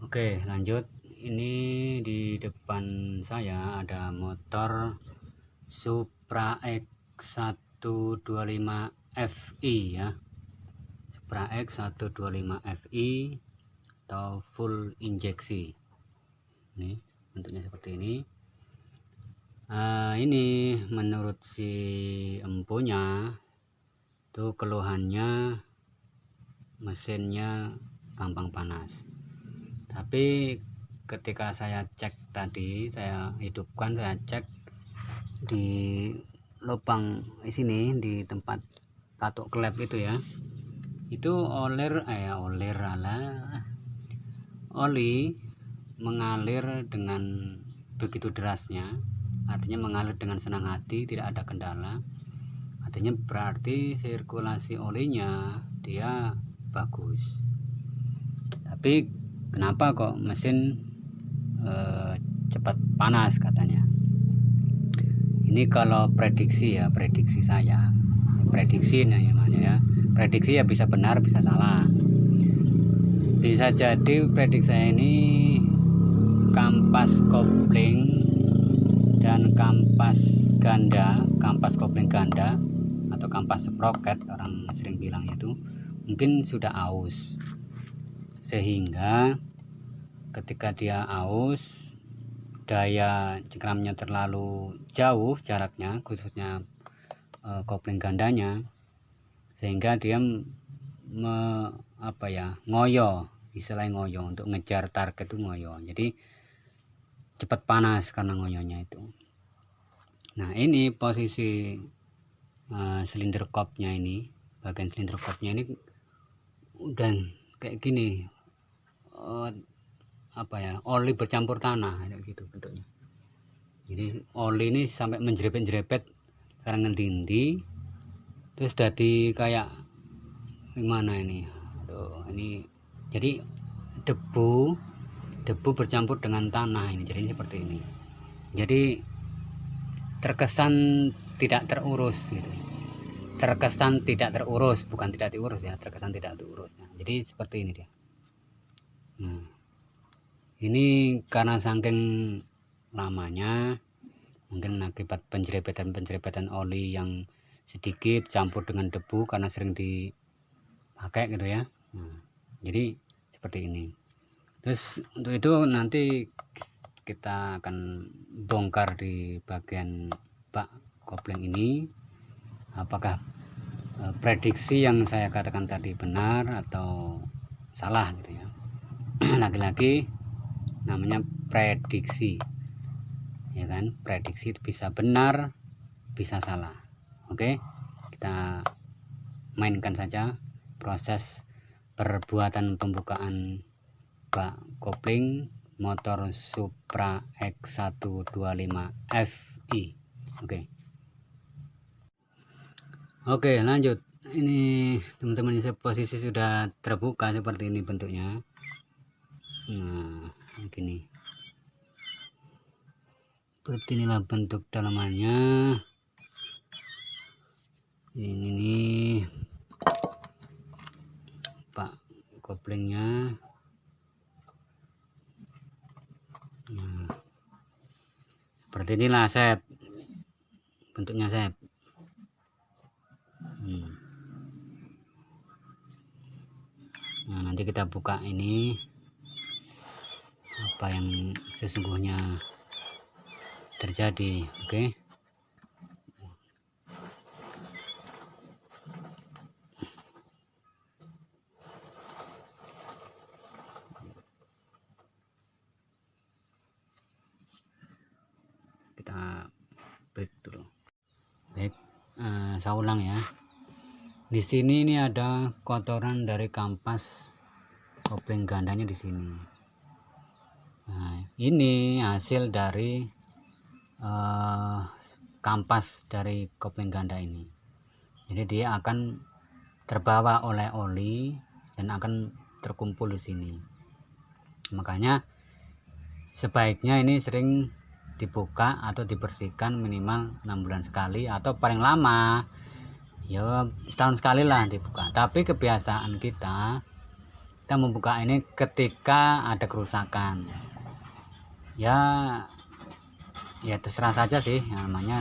Oke, lanjut. Ini di depan saya ada motor Supra X 125 Fi ya. Supra X 125 Fi atau full injeksi. Ini bentuknya seperti ini. Ini menurut si empunya itu keluhannya mesinnya gampang panas. Tapi ketika saya cek tadi, saya hidupkan, saya cek di lubang di sini, di tempat katuk klep itu ya, itu oli mengalir dengan begitu derasnya, artinya mengalir dengan senang hati, tidak ada kendala. Artinya berarti sirkulasi olinya dia bagus. Tapi kenapa kok mesin cepat panas katanya? Ini kalau prediksi ya, prediksi saya, prediksi namanya ya, prediksi ya bisa benar bisa salah. Bisa jadi prediksi saya ini kampas kopling dan kampas kopling ganda atau kampas sprocket orang sering bilang itu mungkin sudah aus, sehingga ketika dia aus, daya cengkramnya terlalu jauh jaraknya, khususnya kopling gandanya, sehingga dia ngoyo, istilahnya ngoyo, untuk ngejar target itu ngoyo, jadi cepat panas karena ngoyonya itu. Nah, ini posisi silinder kopnya ini, bagian silinder kopnya ini udah kayak gini, oli bercampur tanah gitu bentuknya. Jadi oli ini sampai menjerepet-jerepet karena ngendindi, terus jadi kayak gimana ini. Aduh, ini jadi debu bercampur dengan tanah ini, jadi seperti ini. Jadi terkesan tidak terurus gitu. Terkesan tidak terurus, bukan tidak diurus ya, terkesan tidak terurus. Nah, jadi seperti ini dia. Nah, ini karena saking lamanya, mungkin akibat penjerepetan oli yang sedikit campur dengan debu karena sering dipakai gitu ya. Nah, jadi seperti ini. Terus untuk itu nanti kita akan bongkar di bagian bak kopling ini, apakah prediksi yang saya katakan tadi benar atau salah gitu ya. Lagi-lagi namanya prediksi ya kan, prediksi bisa benar bisa salah. Oke, kita mainkan saja proses perbuatan pembukaan bak kopling motor Supra X 125 Fi. Oke, lanjut. Ini teman-teman, posisi sudah terbuka seperti ini bentuknya. Nah, begini. Seperti inilah bentuk dalamannya. Ini pak koplingnya. Nah, seperti inilah bentuknya sep. Nah, nanti kita buka ini apa yang sesungguhnya terjadi. Oke. Kita break dulu. Baik, saya ulang ya. Di sini ini ada kotoran dari kampas kopling gandanya di sini. Nah, ini hasil dari kampas dari kopling ganda ini. Jadi dia akan terbawa oleh oli dan akan terkumpul di sini. Makanya sebaiknya ini sering dibuka atau dibersihkan minimal 6 bulan sekali, atau paling lama ya setahun sekali lah dibuka. Tapi kebiasaan kita kita membuka ini ketika ada kerusakan. Ya terserah saja sih, namanya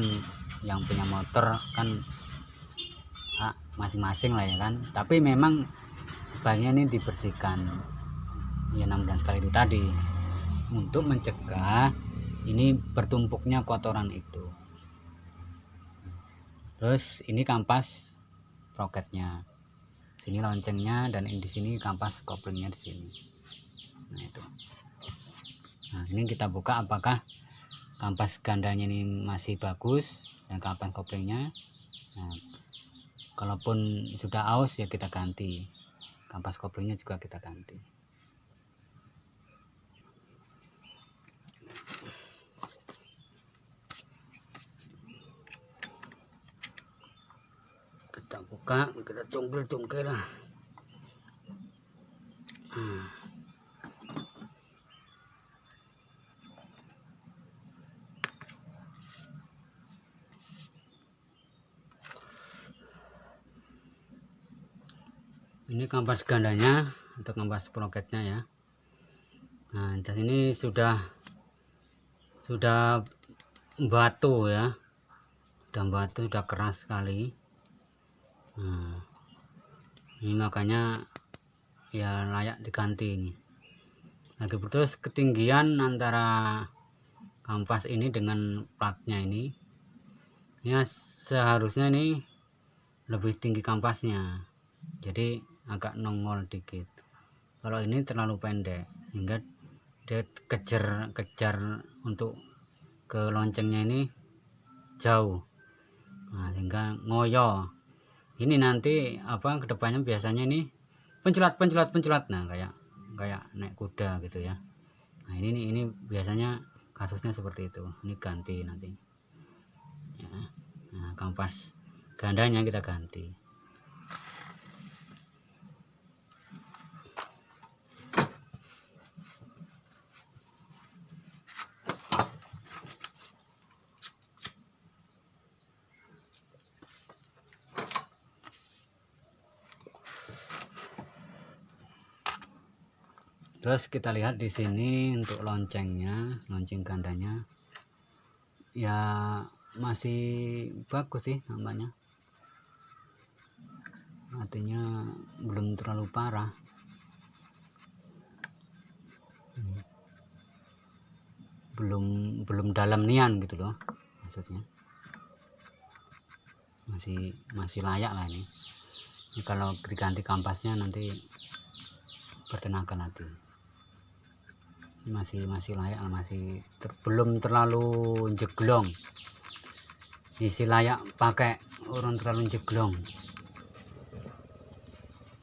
yang punya motor kan hak masing-masing lah ya kan. Tapi memang sebaiknya ini dibersihkan ya 6 bulan sekali itu tadi, untuk mencegah ini bertumpuknya kotoran itu. Terus ini kampas sprocketnya, sini loncengnya, dan di sini kampas koplingnya di sini. Nah itu. Nah ini kita buka apakah kampas gandanya ini masih bagus dan kampas koplingnya. Nah, kalaupun sudah aus ya kita ganti, kampas koplingnya juga kita ganti. Kita buka, kita congkel lah. Ini kampas gandanya atau kampas sprocketnya ya. Nah di sini sudah batu ya, sudah keras sekali. Nah ini makanya ya layak diganti ini. Lagi terus ketinggian antara kampas ini dengan plaknya ini ya, seharusnya ini lebih tinggi kampasnya, jadi agak nongol dikit. Kalau ini terlalu pendek hingga dia kejar untuk ke loncengnya ini jauh. Nah sehingga ngoyo. Ini nanti apa kedepannya biasanya ini pencelat. Nah kayak naik kuda gitu ya. Nah ini biasanya kasusnya seperti itu. Ini ganti nanti ya. Nah kampas gandanya kita ganti. Terus kita lihat di sini untuk loncengnya, lonceng gandanya ya masih bagus sih namanya, artinya belum terlalu parah. Belum dalam nian gitu loh maksudnya, masih layak lah ini. Kalau diganti kampasnya nanti bertenaga lagi. Masih layak, belum terlalu jeglong, isi layak pakai, orang terlalu jeglong.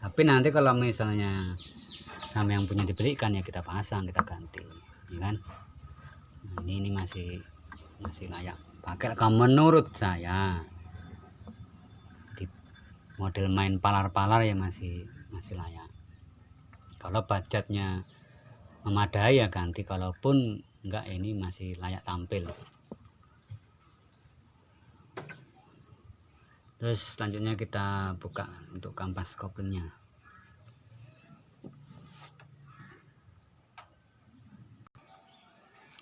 Tapi nanti kalau misalnya sama yang punya dibelikan ya kita pasang, kita ganti ya kan. Nah, ini masih layak pakai kalau menurut saya. Di model main palar ya masih layak. Kalau budgetnya memadai ya ganti, kalaupun enggak ini masih layak tampil. Terus selanjutnya kita buka untuk kampas koplingnya.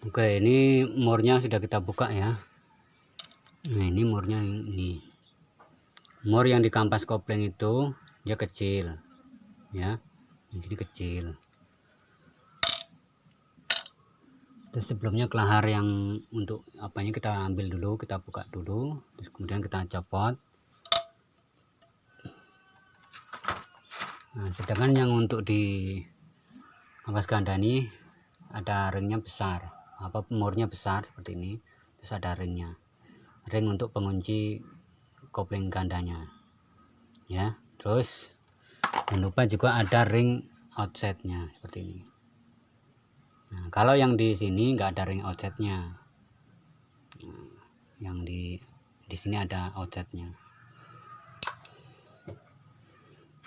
Oke, ini murnya sudah kita buka ya. Nah ini murnya, ini mur yang di kampas kopling itu dia kecil ya, di sini kecil. Terus sebelumnya kelahar yang untuk apanya kita ambil dulu, kita buka dulu, terus kemudian kita copot. Nah sedangkan yang untuk di kampas ganda ini ada ringnya besar, apa murnya besar seperti ini, terus ada ring untuk pengunci kopling gandanya ya. Terus jangan lupa juga ada ring outsetnya seperti ini. Nah, kalau yang di sini nggak ada ring outsetnya, yang di sini ada outsetnya.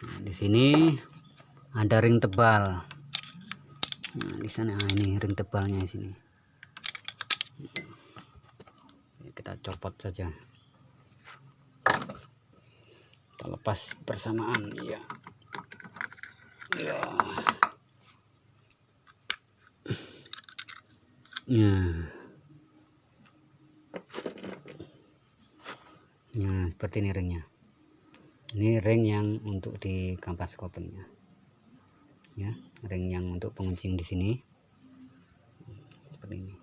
Nah, di sini ada ring tebal. Nah, di sana ini ring tebalnya di sini. Kita copot saja. Kita lepas bersamaan ya. Ya. Nah seperti ini ringnya. Ini ring yang untuk di kampas koplingnya ya, ring yang untuk penguncing di sini seperti ini.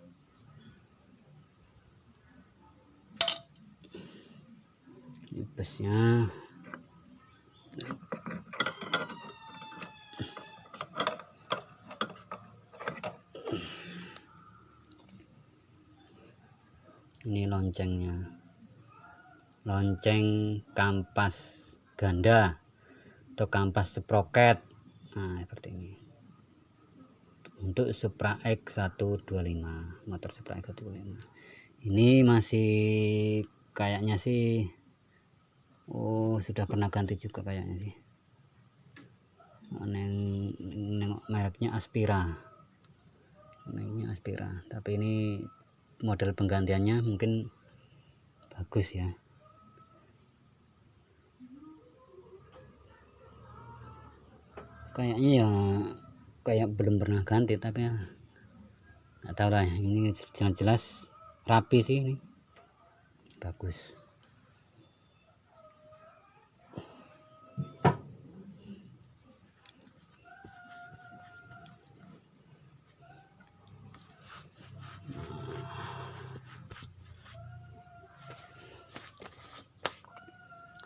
Ini busnya. Ini loncengnya, lonceng kampas ganda atau kampas sprocket. Nah seperti ini untuk Supra X125, motor Supra X125. Ini masih kayaknya sih sudah pernah ganti juga kayaknya sih. Nengok mereknya Aspira, tapi ini model penggantiannya mungkin bagus ya. Kayaknya ya kayak belum pernah ganti, tapi ya nggak tahu lah. Ini jelas-jelas rapi sih, ini bagus.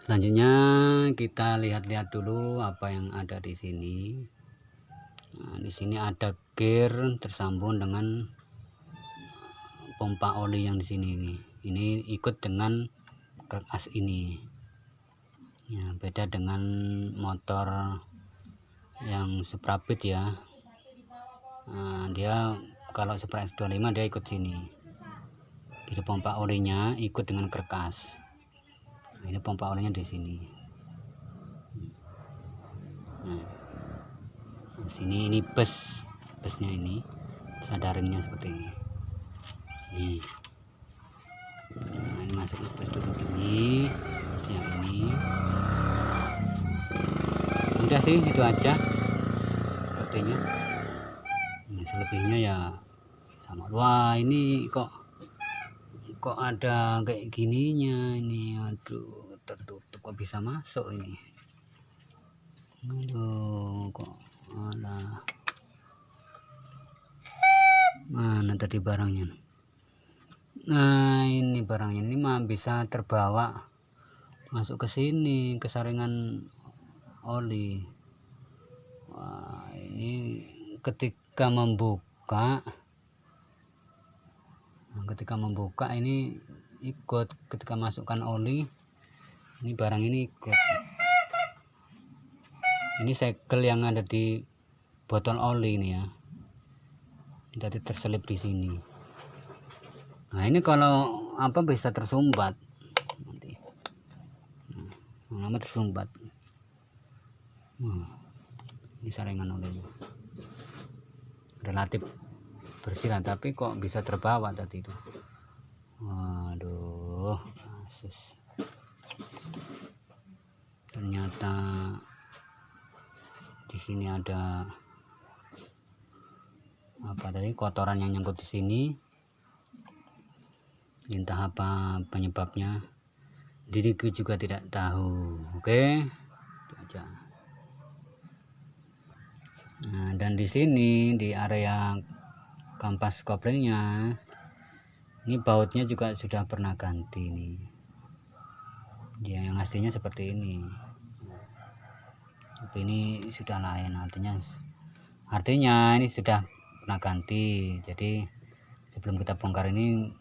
Selanjutnya kita lihat-lihat dulu apa yang ada di sini. Nah, di sini ada gear tersambung dengan pompa oli yang di sini nih. Ini ikut dengan krek as ini. Ya, beda dengan motor yang Suprabit ya. Nah, dia kalau Supra X25 dia ikut sini. Jadi pompa olinya ikut dengan krek as. Nah, ini pompa olinya di sini. Nah, di sini ini busnya ini, sadaringnya seperti ini. Nih. Nah, ini masuk ke bus dulu ini, busnya ini. Udah sih itu aja sepertinya. Nah, selebihnya ya sama. Wah ini kok ada kayak gininya ini, aduh tertutup kok bisa masuk ini, aduh kok alah. Mana tadi barangnya? Nah ini barangnya, ini mah bisa terbawa masuk ke sini, ke saringan oli. Wah ini ketika membuka ini ikut, ketika masukkan oli ini barang ini ikut. Ini segel yang ada di botol oli ini ya, tadi terselip di sini. Nah ini kalau apa bisa tersumbat nanti, lama tersumbat. Ini saringan oli relatif bersih lah, tapi kok bisa terbawa tadi itu. Waduh, asus. Ternyata di sini ada apa tadi, kotoran yang nyangkut di sini. Entah apa penyebabnya, diriku juga tidak tahu. Oke, itu aja. Nah, dan di sini di area kampas koplingnya ini bautnya juga sudah pernah ganti nih. Dia yang aslinya seperti ini, tapi ini sudah lain, artinya ini sudah pernah ganti. Jadi sebelum kita bongkar ini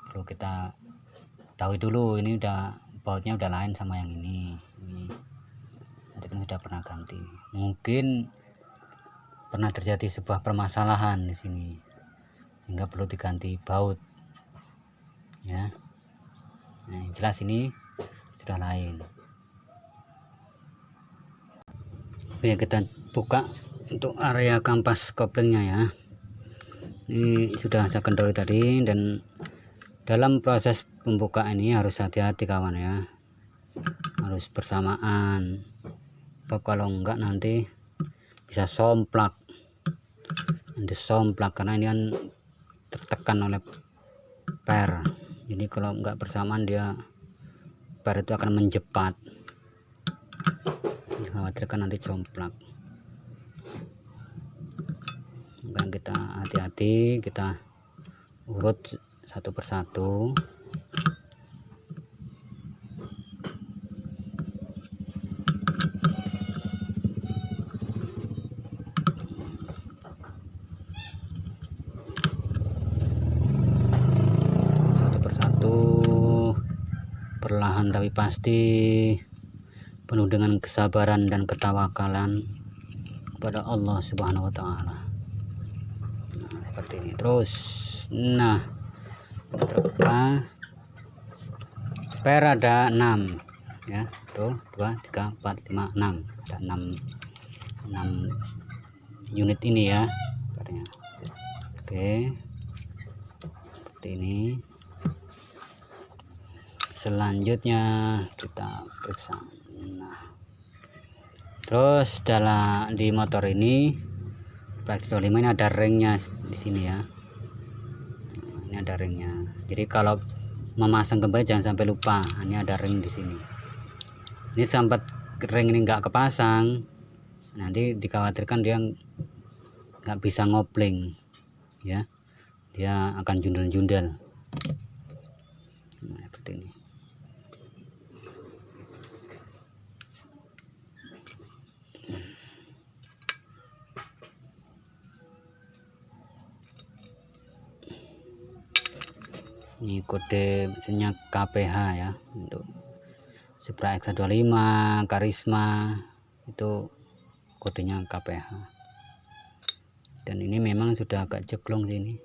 perlu kita ketahui dulu, ini udah bautnya udah lain sama yang ini nanti kan sudah pernah ganti. Mungkin pernah terjadi sebuah permasalahan di sini sehingga perlu diganti baut ya. Nah, yang jelas ini sudah lain. Oke, kita buka untuk area kampas koplingnya ya. Ini sudah saya kendori tadi, dan dalam proses pembukaan ini harus hati-hati kawan ya, harus bersamaan. Kalau enggak nanti bisa somplak, karena ini kan tertekan oleh per. Jadi kalau nggak bersamaan dia per itu akan menjepat, dikhawatirkan nanti jomplak. Maka kita hati-hati, kita urut satu persatu. Perlahan tapi pasti, penuh dengan kesabaran dan ketawakalan kepada Allah Subhanahu wa Ta'ala. Nah, seperti ini terus. Nah, terbuka per ada 6 ya, tuh 2 3 4 5 6, ada 6 unit ini ya pernya. Oke, seperti ini. Selanjutnya kita periksa. Nah, terus di motor ini Flex 25 ini ada ringnya di sini ya. Ini ada ringnya. Jadi kalau memasang kembali jangan sampai lupa. Ini ada ring di sini. Ini sampai ring ini nggak kepasang, nanti dikhawatirkan dia nggak bisa ngopling ya. Dia akan jundel-jundel. Nah, seperti ini. Ini kode misalnya KPH ya, untuk Supra X25, Karisma itu kodenya KPH. Dan ini memang sudah agak jeglong sini,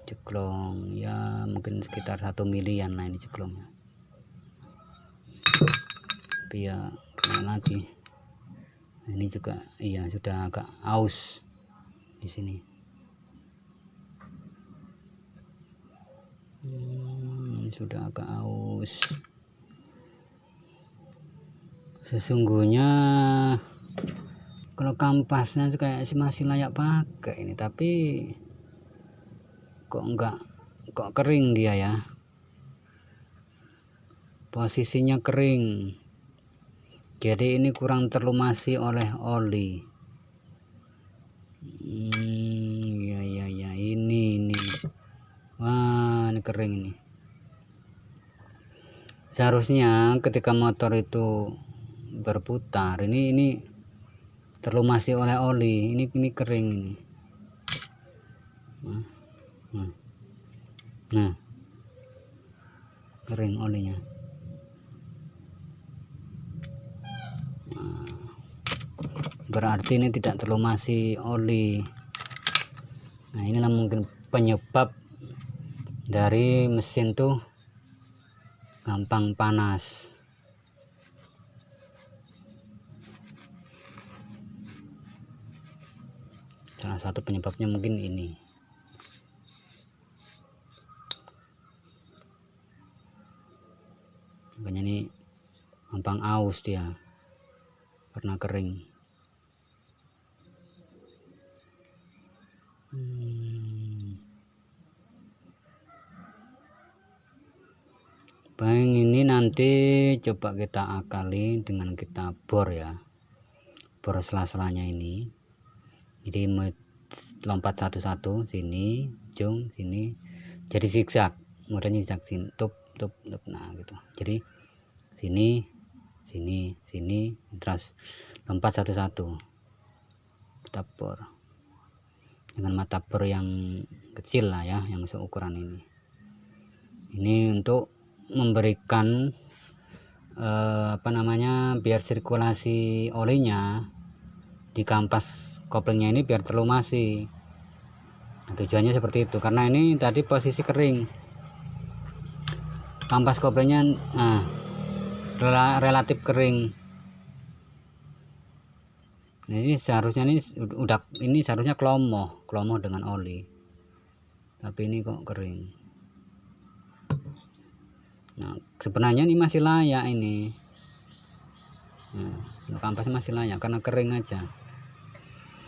jeglong ya, mungkin sekitar 1 milian lah ini jeglongnya. Tapi ya gimana lagi, ini juga iya sudah agak aus di sini. Sudah agak aus. Sesungguhnya kalau kampasnya kayak masih layak pakai ini, tapi kok kering dia ya, posisinya kering. Jadi ini kurang terlumasi oleh oli. Ya ini wah, ini kering ini. Seharusnya ketika motor itu berputar ini terlumasi oleh oli. Ini kering ini. Nah, kering olinya. Nah, berarti ini tidak terlumasi oli. Nah, inilah mungkin penyebab dari mesin tuh gampang panas. Salah satu penyebabnya mungkin ini. Makanya ini gampang aus dia karena kering. Bang, ini nanti coba kita akali dengan kita bor ya, bor sela-selanya ini. Jadi lompat satu-satu, sini jung sini, jadi zigzag, modelnya zigzag, sini tup. Nah gitu, jadi sini terus lompat satu-satu. Kita bor dengan mata bor yang kecil lah ya, yang seukuran ini untuk memberikan biar sirkulasi olinya di kampas koplingnya ini biar terlumasi. Nah, tujuannya seperti itu, karena ini tadi posisi kering, kampas koplingnya relatif kering. Nah, ini seharusnya ini seharusnya klomo dengan oli, tapi ini kok kering. Nah, sebenarnya ini masih layak ini. Nah, kampasnya masih layak karena kering aja.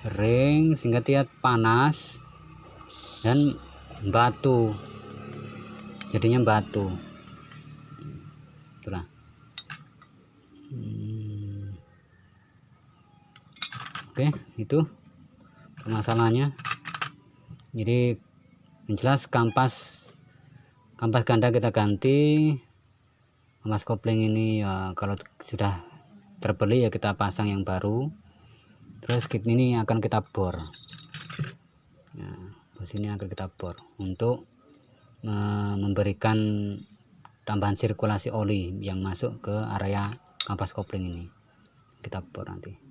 Kering sehingga dia panas. dan batu, jadinya batu. Itulah. Oke, itu permasalahannya. Jadi yang jelas kampas ganda kita ganti, kampas kopling ini ya kalau sudah terbeli ya kita pasang yang baru. Terus kit ini akan kita bor. Nah, sini akan kita bor untuk memberikan tambahan sirkulasi oli yang masuk ke area kampas kopling ini. Kita bor nanti.